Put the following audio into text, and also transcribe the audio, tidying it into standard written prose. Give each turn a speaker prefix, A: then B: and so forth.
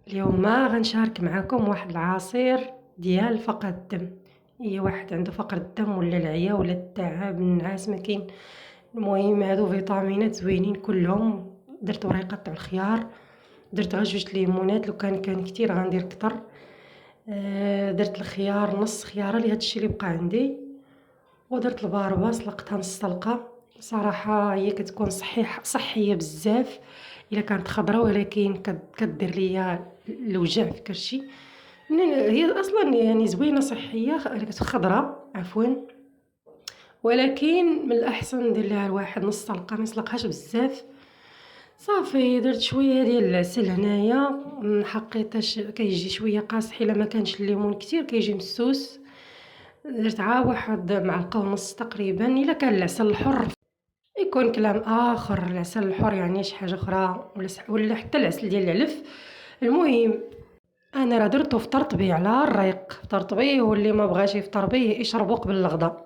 A: اليوم ما غنشارك معكم واحد العصير ديال فقر الدم. هي واحد عنده فقر الدم ولا العيا ولا التعب النعاس ما كاين. المهم هادو فيتامينات زوينين كلهم. درت وريقة تاع الخيار، درت غير 2 ليمونات، لو كان كتير غندير كتر. درت الخيار نص خيارة هادشي اللي بقى عندي، ودرت الباربة سلقتها نص سلقة. صراحة هي كتكون صحية بزاف الا كانت خضرا، ولكن كدير ليا الوجع في كرشي. هي اصلا يعني زوينة صحية خضرا عفوا، ولكن من الاحسن ندير لها الواحد نص سلقة، ما يسلقهاش بزاف. صافي درت شوية ديال العسل هنايا، حقيتاش كيجي شوية قاصح الا ما كانش الليمون كتير كيجي مسوس. درت عا واحد معلقة ونص تقريبا الا كان العسل الحر. يكون كلام اخر العسل الحر يعني شي حاجه اخرى، ولا حتى العسل ديال العلف. المهم انا راه درت وفطرت به على الريق، فطرت به، واللي ما بغاش يفطر به يشربو قبل الغدا.